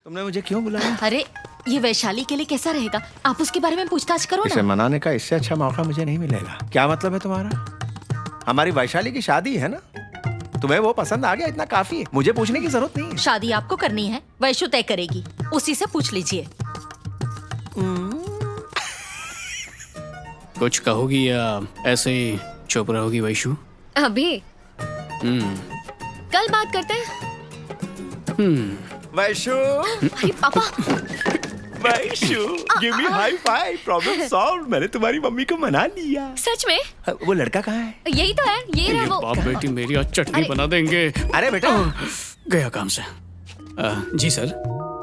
तुमने मुझे क्यों बुलाया? अरे ये वैशाली के लिए कैसा रहेगा? आप उसके बारे में पूछताछ करो इसे ना। मनाने का इससे अच्छा मौका मुझे नहीं मिलेगा। क्या मतलब है तुम्हारा? हमारी वैशाली की शादी है ना, तुम्हें वो पसंद आ गया, इतना काफी है, मुझे पूछने की जरूरत नहीं है। शादी आपको करनी है, वैशु तय करेगी, उसी से पूछ लीजिए। कुछ कहोगी या ऐसे ही चुप रहोगी वैशु? अभी कल बात करते हैं। वैशु, अरे पापा, Vaishu, give me high five, problem solve. मैंने तुम्हारी मम्मी को मना लिया। सच में? वो लड़का कहाँ है? यही तो है, ये रहा वो। बाप बेटी मेरी आज चटनी बना देंगे। अरे बेटा, गया काम से। जी सर।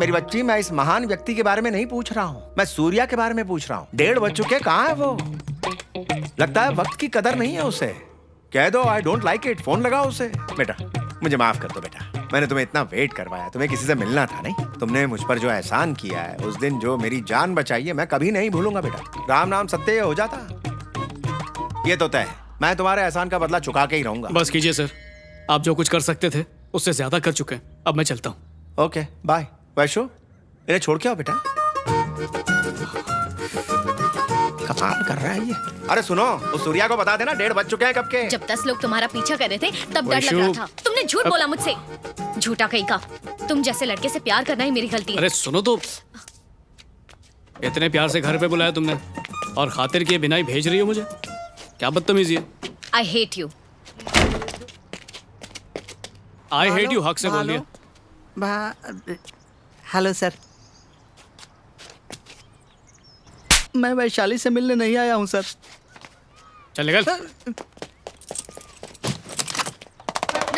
मेरी बच्ची, मैं इस महान व्यक्ति के बारे में नहीं पूछ रहा हूँ, मैं सूर्या के बारे में पूछ रहा हूँ। 1:30 बज चुके, कहाँ है वो? लगता है वक्त की कदर नहीं है उसे। कह दो I don't like it, phone लगाओ उसे। बेटा मुझे माफ कर दो बेटा, मैंने तुम्हें इतना वेट करवाया, तुम्हें किसी से मिलना था नहीं। तुमने मुझ पर जो एहसान किया है, उस दिन जो मेरी जान बचाई है, मैं कभी नहीं भूलूंगा बेटा। राम नाम सत्य हो जाता, ये तो तय है। मैं तुम्हारे एहसान का बदला चुका के ही रहूंगा। बस कीजिए सर, आप जो कुछ कर सकते थे उससे ज्यादा कर चुके हैं। अब मैं चलता हूँ। Okay bye. वैशु, इन्हें छोड़ के आओ बेटा। कमाल कर रहा है ये। अरे सुनो, उस सूर्या को बता देना 1:30 बज चुके हैं कब के। जब 10 लोग तुम्हारा पीछा कर रहे थे तब डर लग वैशु। रहा था। तुमने झूठ बोला मुझसे, झूठा कहीं का। तुम जैसे लड़के से प्यार करना ही मेरी गलती है। अरे सुनो तो, इतने प्यार से घर पे बुलाया तुमने और खातिर किए बिना ही भेज रही हो मुझे? क्या बदतमीजी है। I hate you. I hate you हक से बोल दिया। हेलो सर, मैं वैशाली से मिलने नहीं आया हूँ सर। चल निकल।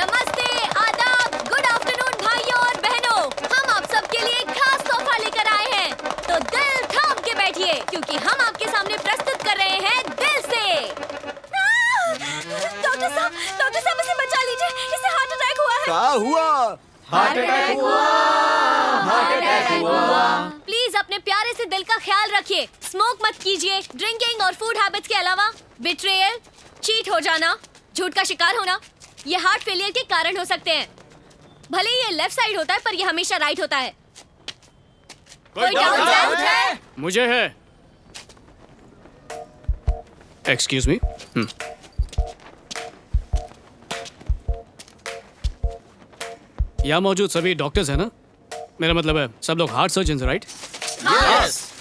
नमस्ते, आदाब, गुड आफ्टरनून भाइयों और बहनों। हम आप सबके लिए एक खास तोहफा लेकर आए हैं, तो दिल थाम के बैठिए क्योंकि हम आपके सामने प्रस्तुत कर रहे हैं दिल से। डॉक्टर साहब इसे बचा लीजिए, इसे हार्ट अटैक हुआ है। क्या हुआ? हार्ट अटैक हुआ। प्लीज अपने प्यारे से दिल का ख्याल रखिए। स्मोक मत कीजिए। ड्रिंकिंग और फूड हैबिट्स के अलावा बिट्रेयल, चीट हो जाना, झूठ का शिकार होना, ये हार्ट फेलियर के कारण हो सकते हैं। भले ही ये लेफ्ट साइड होता है पर ये हमेशा राइट होता है। कोई डाउट है? मुझे है। Excuse me. यहाँ मौजूद सभी डॉक्टर्स हैं ना? मेरा मतलब है सब लोग हार्ट सर्जन राइट? यस।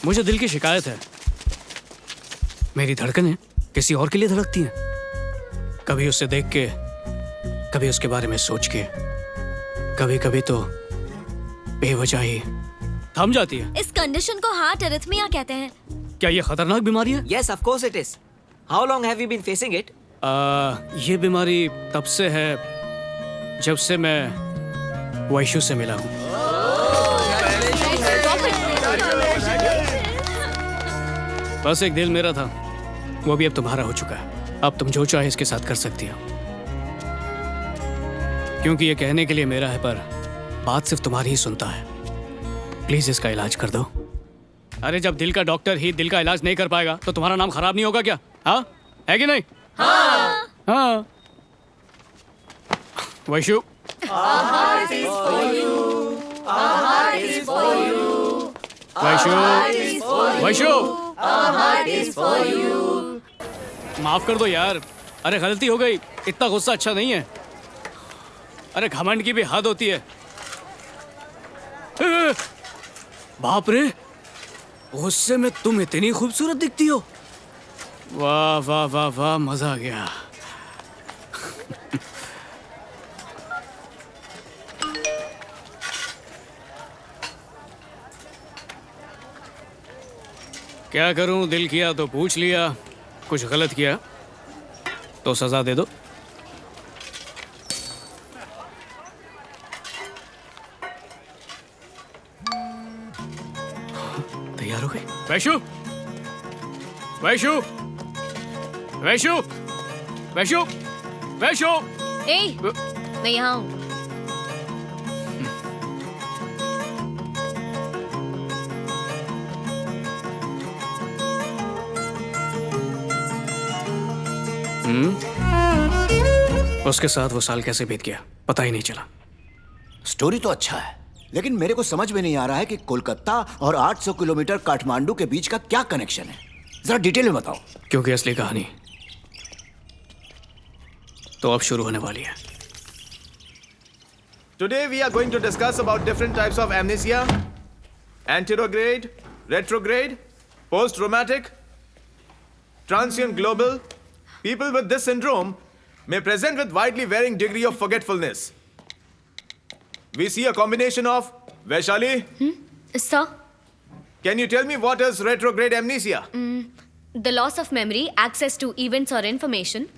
मुझे दिल की शिकायत है। मेरी धड़कनें किसी और के लिए धड़कती हैं। कभी उससे देख के, कभी उसके बारे में सोच के, कभी कभी तो बेवजह ही थम जाती है। इस कंडीशन को हार्ट एरिथमिया कहते हैं। क्या ये खतरनाक बीमारी है? Yes, of course it is. How long have you been facing it? ये बीमारी तब से है जब से मैं वैशु से मिला हूँ। बस एक दिल मेरा था, वो भी अब तुम्हारा हो चुका है। अब तुम जो चाहे इसके साथ कर सकती हो, क्योंकि ये कहने के लिए मेरा है पर बात सिर्फ तुम्हारी ही सुनता है। प्लीज इसका इलाज कर दो। अरे जब दिल का डॉक्टर ही दिल का इलाज नहीं कर पाएगा तो तुम्हारा नाम खराब नहीं होगा क्या? हाँ है कि नहीं? हाँ। हाँ वैशु, वैशु, माफ कर दो यार। अरे गलती हो गई, इतना गुस्सा अच्छा नहीं है। अरे घमंड की भी हद होती है। बाप रे, गुस्से में तुम इतनी खूबसूरत दिखती हो। वाह वाह वाह वाह, मजा आ गया। क्या करूं, दिल किया तो पूछ लिया, कुछ गलत किया तो सजा दे दो। तैयार हो गई? वैशु, वैशु, वैशु, वैशु, वैशु। ए, मैं यहाँ हूँ। उसके साथ वो साल कैसे बीत गया पता ही नहीं चला। स्टोरी तो अच्छा है, लेकिन मेरे को समझ में नहीं आ रहा है कि कोलकाता और 800 किलोमीटर काठमांडू के बीच का क्या कनेक्शन है। जरा डिटेल में बताओ। क्योंकि असली कहानी तो अब शुरू होने वाली है। Today we are going to discuss about different types of amnesia: anterograde, retrograde, post-traumatic, transient global. People with this syndrome may present with widely varying degree of forgetfulness. We see a combination of Vaishali. Sir, Can you tell me what is retrograde amnesia? the loss of memory, access to events or information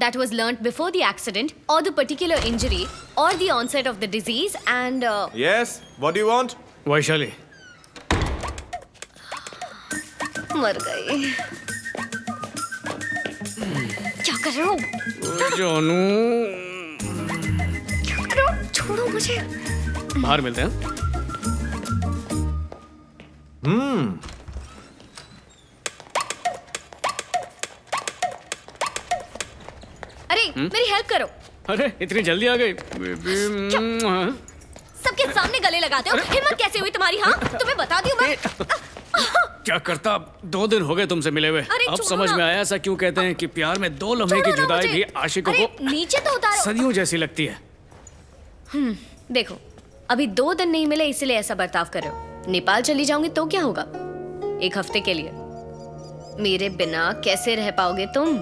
that was learnt before the accident or the particular injury or the onset of the disease and Yes. What do you want? Vaishali, मर गई। क्या कर रहे हो? जानू, क्या कर रहे हो? छोड़ो मुझे। बाहर मिलते हैं। अरे मेरी हेल्प करो। अरे इतनी जल्दी आ गई बेबी। सबके सामने गले लगाते हो। हिम्मत कैसे हुई तुम्हारी? हाँ, तुम्हें बता दूं मैं। क्या करता, 2 दिन हो गए तुमसे मिले हुए। अरे अब छोड़ो समझ ना। में आया ऐसा क्यों कहते हैं कि प्यार में 2 लम्हे की छोड़ो ना जुदाई मुझे। भी आशिकों अरे, को नीचे तो उतारो। सदियों जैसी लगती है। देखो, अभी 2 दिन नहीं मिले इसलिए ऐसा बर्ताव कर रहे हो। नेपाल चली जाऊंगी तो क्या होगा? 1 हफ्ते के लिए। मेरे बिना कैसे रह पाओगे तुम?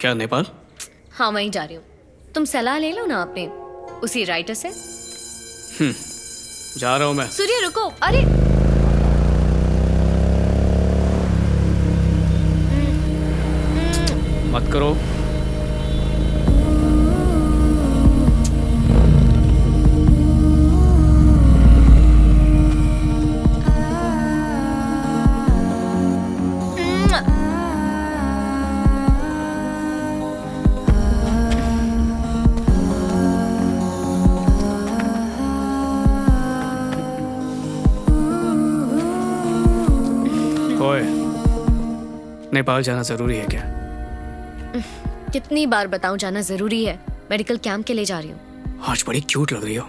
क्या नेपाल? हाँ, वहीं जा रही हूँ। तुम सलाह ले लो ना अपने उसी राइटर से। जा रहा हूँ मैं। सूर्य रुको। अरे मत करो। ओए, नेपाल जाना जरूरी है क्या? कितनी बार बताऊं जाना जरूरी है। मेडिकल कैंप के लिए जा रही हूँ। आज बड़ी क्यूट लग रही हो।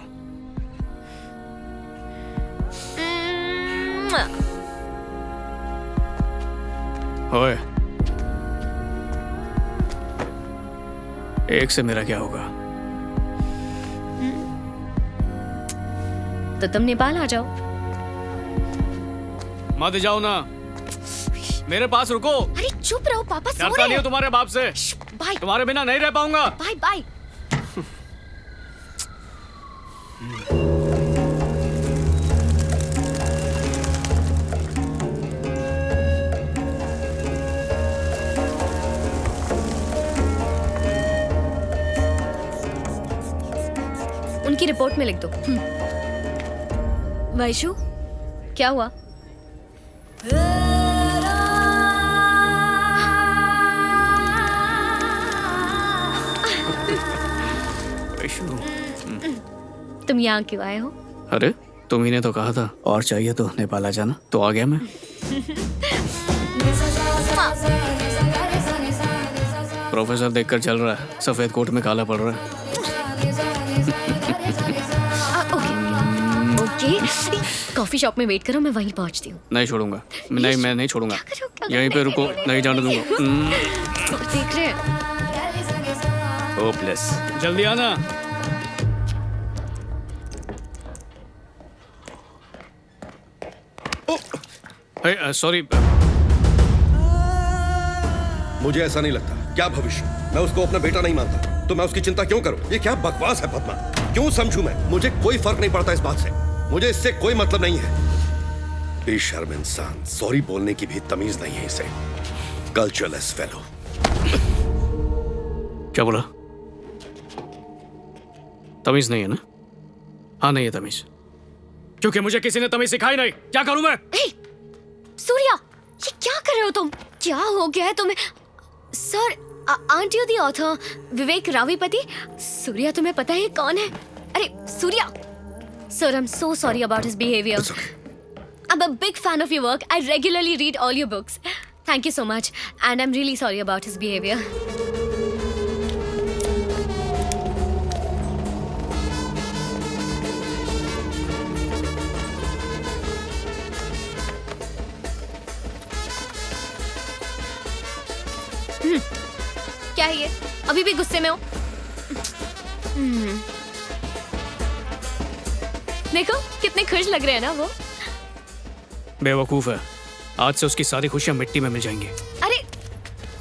ओए, एक से मेरा क्या होगा? तो तुम नेपाल आ जाओ। मत जाओ ना, मेरे पास रुको। अरे चुप रहो, पापा सो डरता रहे नहीं हो हैं। तुम्हारे बाप से। बाय तुम्हारे बिना नहीं रह पाऊंगा। Bye bye. उनकी रिपोर्ट में लिख दो। वैशु, क्या हुआ? तुम यहाँ क्यों आए हो? अरे तुम ही ने तो कहा था और चाहिए तो नेपाल आ जाना, तो आ गया मैं। प्रोफेसर देखकर चल रहा है, सफेद कोट में काला पड़ रहा है। ओके, कॉफी शॉप में वेट करो, मैं वहीं पहुंचती हूँ। नहीं छोड़ूंगा, नहीं मैं नहीं छोड़ूंगा। क्या यहीं पे रुको, नहीं जाने दूंगा। देख रहे हैं। होपलेस। जल्दी आना। सॉरी। मुझे ऐसा नहीं लगता। क्या भविष्य? मैं उसको अपना बेटा नहीं मानता, तो मैं उसकी चिंता क्यों करूं? ये क्या बकवास है पद्मा? क्यों समझूं मैं? मुझे कोई फर्क नहीं पड़ता इस बात से। मुझे इससे कोई मतलब नहीं है। बेशर्म इंसान, सॉरी बोलने की भी तमीज नहीं है इसे। कल्चरलेस फेलो। क्या बोला? तमीज नहीं है ना? हाँ नहीं है तमीज, क्योंकि मुझे किसी ने तमीज सिखाई नहीं। क्या करूं मैं? सूर्या, ये क्या कर रहे हो तुम? क्या हो गया है तुम्हें? Sir, aren't you the author Vivek Ravipati? Surya, तुम्हें पता है कौन है? अरे Surya, sir, I am so sorry about his behaviour. I'm a big fan of your work. I regularly read all your books. Thank you so much. And I'm really sorry about his behavior. क्या है ये? अभी भी गुस्से में हो? देखो कितने खुश लग रहे हैं ना वो। बेवकूफ है, आज से उसकी सारी खुशियां मिट्टी में मिल जाएंगी। अरे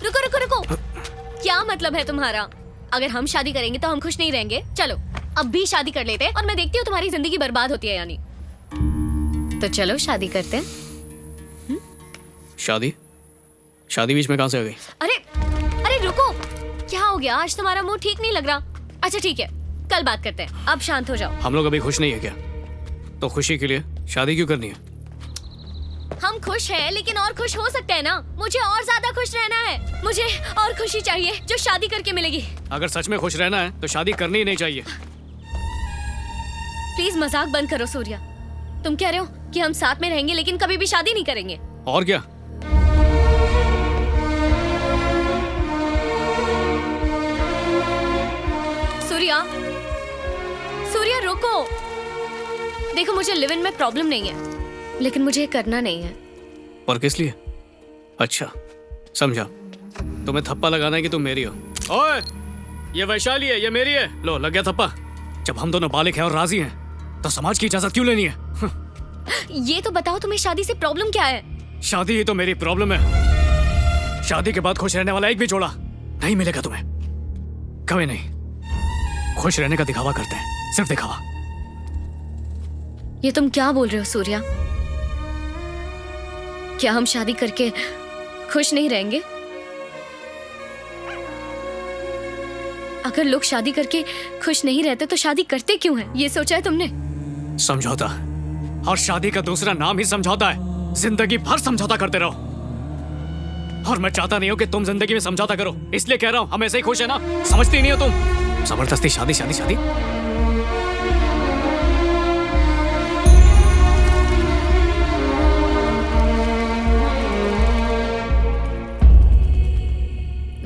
रुको रुको रुको, क्या मतलब है तुम्हारा? अगर हम शादी करेंगे तो हम खुश नहीं रहेंगे? चलो अब भी शादी कर लेते हैं और मैं देखती हूँ तुम्हारी जिंदगी बर्बाद होती है यानी। तो चलो शादी करते हैं। शादी? शादी बीच में कहां से आ गई? अरे अरे रुको, क्या हो गया? आज तुम्हारा मूड ठीक नहीं लग रहा। अच्छा ठीक है, कल बात करते हैं, अब शांत हो जाओ। हम लोग अभी खुश नहीं है क्या? तो खुशी के लिए शादी क्यों करनी है? हम खुश हैं लेकिन और खुश हो सकते हैं ना। मुझे और ज्यादा खुश रहना है, मुझे और खुशी चाहिए जो शादी करके मिलेगी। अगर सच में खुश रहना है तो शादी करनी ही नहीं चाहिए। प्लीज मजाक बंद करो सूर्या। तुम कह रहे हो कि हम साथ में रहेंगे लेकिन कभी भी शादी नहीं करेंगे? और क्या? सूर्या, सूर्या रुको। देखो मुझे लिव इन में प्रॉब्लम नहीं है लेकिन मुझे ये करना नहीं है। और किस लिए? अच्छा समझा, तुम्हें थप्पा लगाना है कि तुम मेरी हो। ओए, ये वैशाली है, ये मेरी है। लो लग गया थप्पा। जब हम दोनों बालिग हैं और राजी हैं तो समाज की इजाजत क्यों लेनी है? ये तो बताओ तुम्हें शादी से प्रॉब्लम क्या है? शादी ही तो मेरी प्रॉब्लम है। शादी के बाद खुश रहने वाला एक भी जोड़ा नहीं मिलेगा तुम्हें, कभी नहीं। खुश रहने का दिखावा करते हैं, सिर्फ दिखावा। ये तुम क्या बोल रहे हो सूर्या? क्या हम शादी करके खुश नहीं रहेंगे? अगर लोग शादी करके खुश नहीं रहते तो शादी करते क्यों हैं? ये सोचा है तुमने? समझौता, और शादी का दूसरा नाम ही समझौता है। जिंदगी भर समझौता करते रहो। और मैं चाहता नहीं हूं कि तुम जिंदगी में समझौता करो, इसलिए कह रहा हूं हम ऐसे ही खुश है ना। समझती नहीं हो तुम? जबरदस्ती शादी शादी शादी।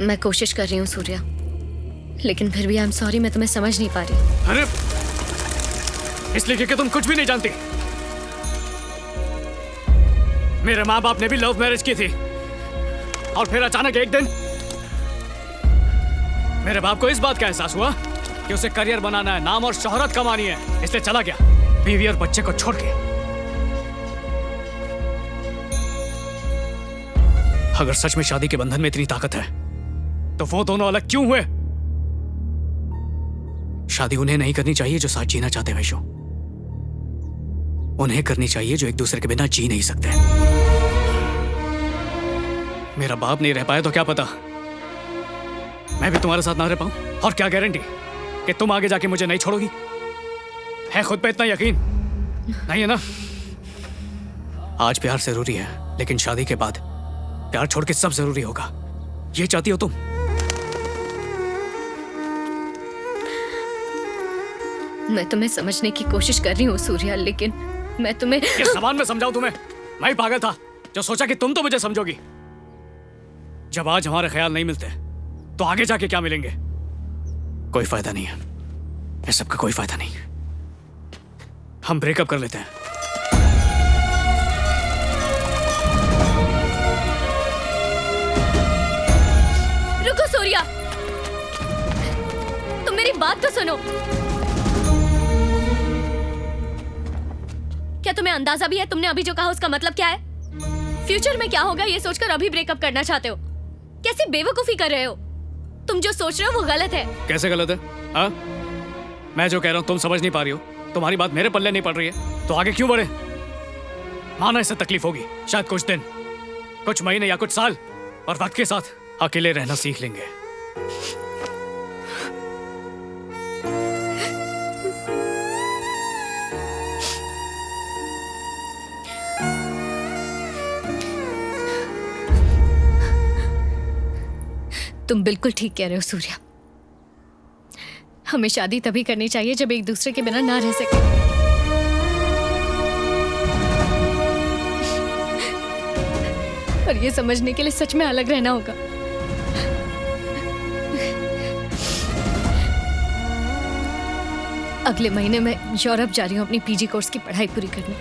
मैं कोशिश कर रही हूँ सूर्या, लेकिन फिर भी आई एम सॉरी, मैं तुम्हें समझ नहीं पा रही। अरे इसलिए क्योंकि तुम कुछ भी नहीं जानती। मेरे माँ बाप ने भी लव मैरिज की थी और फिर अचानक एक दिन मेरे बाप को इस बात का एहसास हुआ कि उसे करियर बनाना है, नाम और शोहरत कमानी है, इसलिए चला गया बीवी और बच्चे को छोड़ के। अगर सच में शादी के बंधन में इतनी ताकत है तो वो दोनों अलग क्यों हुए? शादी उन्हें नहीं करनी चाहिए जो साथ जीना चाहते वैशो, उन्हें करनी चाहिए जो एक दूसरे के बिना जी नहीं सकते। मेरा बाप नहीं रह पाया तो क्या पता मैं भी तुम्हारे साथ ना रह पाऊं? और क्या गारंटी कि तुम आगे जाके मुझे नहीं छोड़ोगी? है खुद पे इतना यकीन नहीं है ना? आज प्यार जरूरी है लेकिन शादी के बाद प्यार छोड़ के सब जरूरी होगा, ये चाहती हो तुम? मैं तुम्हें समझने की कोशिश कर रही हूँ सूर्या, लेकिन मैं तुम्हें किस जबान में समझाऊं तुम्हें? मैं ही पागल था जो सोचा कि तुम तो मुझे समझोगी। जब आज हमारे ख्याल नहीं मिलते तो आगे जाके क्या मिलेंगे? कोई फायदा नहीं है, इस सब का कोई फायदा नहीं। हम ब्रेकअप कर लेते हैं। रुको सूर्या, तुम मेरी बात तो सुनो। क्या तुम्हें अंदाजा भी है तुमने अभी जो कहा उसका मतलब क्या है? फ्यूचर में क्या होगा ये सोचकर अभी ब्रेकअप करना चाहते हो? कैसी बेवकूफी कर रहे हो? तुम जो सोच रहे हो वो गलत है। कैसे गलत है? हाँ, मैं जो कह रहा हूं तुम समझ नहीं पा रही हो, तुम्हारी बात मेरे पल्ले नहीं पड़ रही है, तो आगे क्यों बढ़े? माना इससे तकलीफ होगी, शायद कुछ दिन, कुछ महीने या कुछ साल, और वक्त के साथ अकेले रहना सीख लेंगे। तुम बिल्कुल ठीक कह रहे हो सूर्या। हमें शादी तभी करनी चाहिए जब एक दूसरे के बिना ना रह सके। और ये समझने के लिए सच में अलग रहना होगा। अगले महीने मैं यूरोप जा रही हूँ अपनी पीजी कोर्स की पढ़ाई पूरी करने।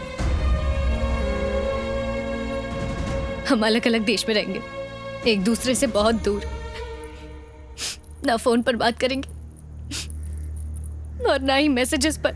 हम अलग अलग देश में रहेंगे, एक दूसरे से बहुत दूर, ना फोन पर बात करेंगे और ना ही मैसेजेस पर।